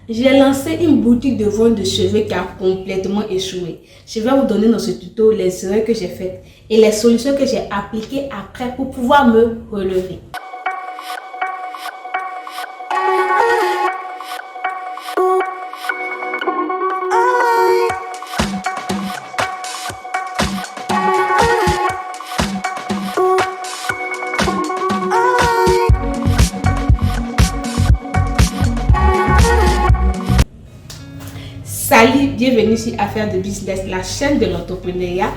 J'ai lancé une boutique de vente de cheveux qui a complètement échoué. Je vais vous donner dans ce tuto les erreurs que j'ai faites et les solutions que j'ai appliquées après pour pouvoir me relever. Salut, bienvenue sur Affaires de Business, la chaîne de l'entrepreneuriat,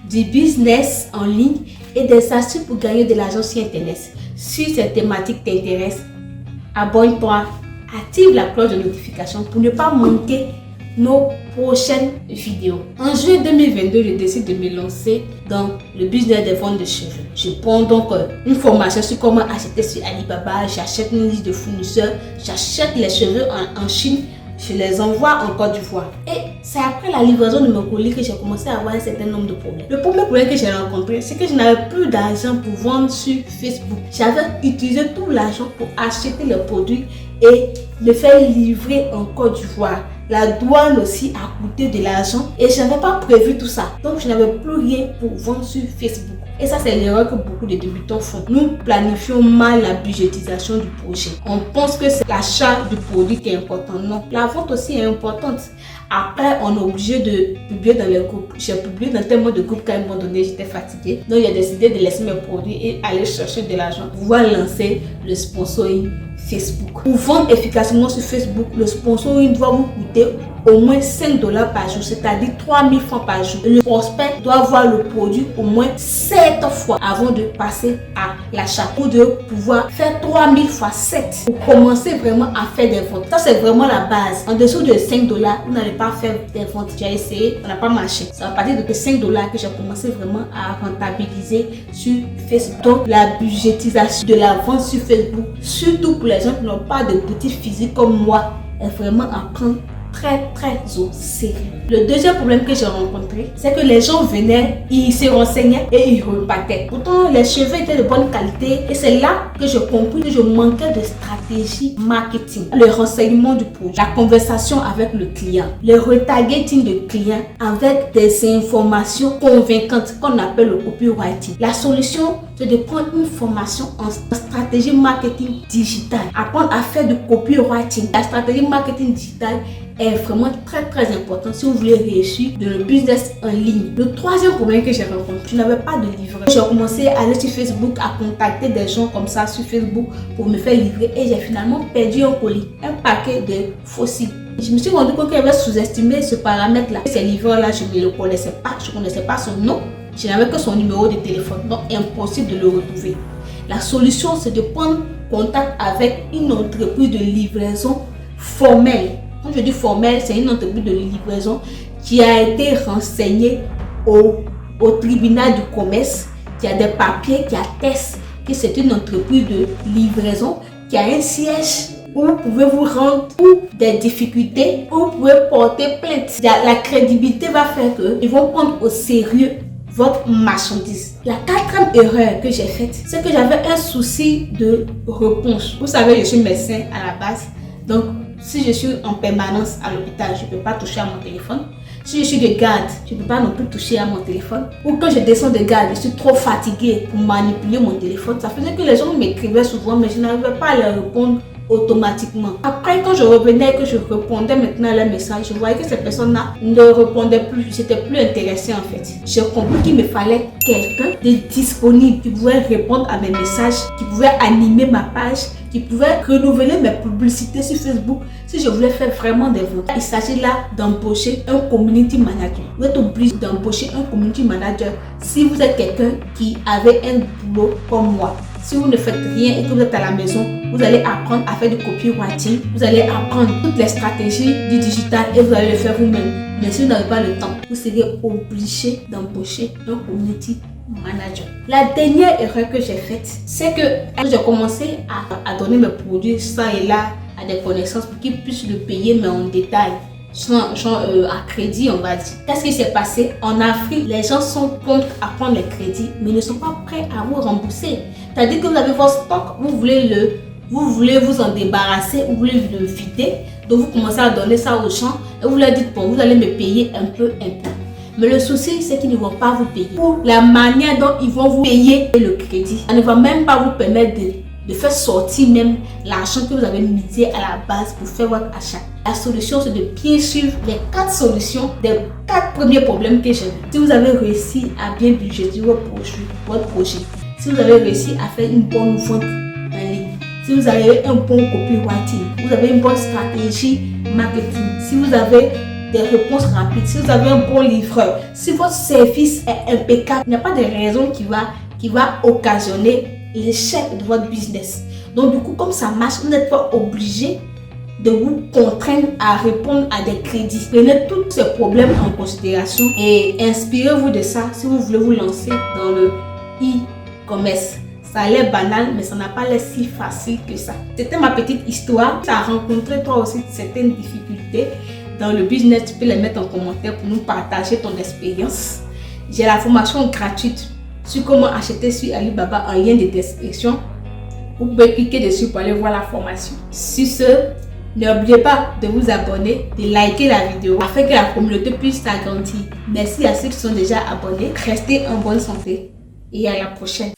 du business en ligne et des astuces pour gagner de l'argent sur Internet. Si cette thématique t'intéresse, abonne-toi, active la cloche de notification pour ne pas manquer nos prochaines vidéos. En juillet 2022, je décide de me lancer dans le business des ventes de cheveux. Je prends donc une formation sur comment acheter sur Alibaba, j'achète une liste de fournisseurs, j'achète les cheveux en Chine. Je les envoie en Côte d'Ivoire. Et c'est après la livraison de mes colis que j'ai commencé à avoir un certain nombre de problèmes. Le premier problème que j'ai rencontré, c'est que je n'avais plus d'argent pour vendre sur Facebook. J'avais utilisé tout l'argent pour acheter les produits et le faire livrer en Côte d'Ivoire. La douane aussi a coûté de l'argent et je n'avais pas prévu tout ça. Donc je n'avais plus rien pour vendre sur Facebook. Et ça, c'est l'erreur que beaucoup de débutants font. Nous planifions mal la budgétisation du projet. On pense que c'est l'achat du produit qui est important. Non, la vente aussi est importante. Après, on est obligé de publier dans les groupes. J'ai publié dans tellement de groupes qu'à un moment donné, j'étais fatiguée. Donc, j'ai décidé de laisser mes produits et aller chercher de l'argent pour pouvoir lancer le sponsoring Facebook. Pour vendre efficacement sur Facebook, le sponsoring doit vous coûter au moins 5 $ par jour, c'est-à-dire 3 000 francs par jour. Le prospect doit voir le produit au moins 7 fois avant de passer à l'achat ou de pouvoir faire 3 000 fois 7 pour commencer vraiment à faire des ventes. Ça, c'est vraiment la base. En dessous de 5 $, vous n'allez pas faire des ventes. J'ai essayé, ça n'a pas marché. C'est à partir de 5 $ que j'ai commencé vraiment à rentabiliser sur Facebook. Donc, la budgétisation de la vente sur Facebook, surtout pour les gens qui n'ont pas de boutique physique comme moi, est vraiment à prendre très au sérieux. Le deuxième problème que j'ai rencontré, c'est que les gens venaient, ils se renseignaient et ils repartaient. Pourtant, les cheveux étaient de bonne qualité et c'est là que j'ai compris que je manquais de stratégie marketing. Le renseignement du produit, la conversation avec le client, le retargeting de clients avec des informations convaincantes qu'on appelle le copywriting. La solution, c'est de prendre une formation en stratégie marketing digitale, apprendre à faire du copywriting. La stratégie marketing digitale est vraiment très important si vous voulez réussir dans le business en ligne. Le troisième problème que j'ai rencontré, je n'avais pas de livret. J'ai commencé à aller sur Facebook, à contacter des gens comme ça sur Facebook pour me faire livrer et j'ai finalement perdu un colis, un paquet de fossiles. Je me suis rendu compte qu'il avait sous-estimé ce paramètre-là. Ce livreur-là, je ne le connaissais pas, je ne connaissais pas son nom, je n'avais que son numéro de téléphone, donc impossible de le retrouver. La solution, c'est de prendre contact avec une entreprise de livraison formelle. Quand je dis formelle, c'est une entreprise de livraison qui a été renseignée au tribunal du commerce, qui a des papiers qui attestent que c'est une entreprise de livraison, qui a un siège où vous pouvez vous rendre pour des difficultés, où vous pouvez porter plainte. La crédibilité va faire qu'ils vont prendre au sérieux votre marchandise. La quatrième erreur que j'ai faite, c'est que j'avais un souci de réponse. Vous savez, je suis médecin à la base, donc si je suis en permanence à l'hôpital, je ne peux pas toucher à mon téléphone. Si je suis de garde, je ne peux pas non plus toucher à mon téléphone. Ou quand je descends de garde, je suis trop fatiguée pour manipuler mon téléphone. Ça faisait que les gens m'écrivaient souvent, mais je n'arrivais pas à leur répondre automatiquement. Après, quand je revenais et que je répondais maintenant à leurs messages, je voyais que ces personnes-là ne répondaient plus. J'étais plus intéressée en fait. J'ai compris qu'il me fallait quelqu'un de disponible qui pouvait répondre à mes messages, qui pouvait animer ma page, qui pouvait renouveler mes publicités sur Facebook si je voulais faire vraiment des ventes. Il s'agit là d'embaucher un community manager. Vous êtes obligé d'embaucher un community manager si vous êtes quelqu'un qui avait un boulot comme moi. Si vous ne faites rien et que vous êtes à la maison, vous allez apprendre à faire du copywriting, vous allez apprendre toutes les stratégies du digital et vous allez le faire vous-même. Mais si vous n'avez pas le temps, vous serez obligé d'embaucher un community manager. La dernière erreur que j'ai faite, c'est que j'ai commencé à donner mes produits ça et là à des connaissances pour qu'ils puissent le payer mais en détail. À crédit, on va dire. Qu'est-ce qui s'est passé? En Afrique, les gens sont prompts à prendre les crédits, mais ne sont pas prêts à vous rembourser. C'est-à-dire que vous avez votre stock, vous voulez le vous voulez vous en débarrasser, vous voulez le vider, donc vous commencez à donner ça aux gens et vous leur dites bon, vous allez me payer un peu. Mais le souci, c'est qu'ils ne vont pas vous payer. Pour la manière dont ils vont vous payer le crédit, ça ne va même pas vous permettre de faire sortir même l'argent que vous avez misé à la base pour faire votre achat. La solution, c'est de bien suivre les 4 solutions des 4 premiers problèmes que j'ai vus. Si vous avez réussi à bien budgéter votre projet, si vous avez réussi à faire une bonne vente en ligne, si vous avez un bon copywriting, vous avez une bonne stratégie marketing, si vous avez des réponses rapides, si vous avez un bon livreur, si votre service est impeccable, il n'y a pas de raison qui va occasionner l'échec de votre business. Donc du coup, comme ça marche, vous n'êtes pas obligé de vous contraindre à répondre à des crédits. Prenez tous ces problèmes en considération et inspirez-vous de ça si vous voulez vous lancer dans le e-commerce. Ça a l'air banal, mais ça n'a pas l'air si facile que ça. C'était ma petite histoire. Tu as rencontré toi aussi certaines difficultés dans le business. Tu peux les mettre en commentaire pour nous partager ton expérience. J'ai la formation gratuite sur comment acheter sur Alibaba en lien de description. Vous pouvez cliquer dessus pour aller voir la formation. Sur ce, n'oubliez pas de vous abonner, de liker la vidéo afin que la communauté puisse s'agrandir. Merci à ceux qui sont déjà abonnés. Restez en bonne santé et à la prochaine.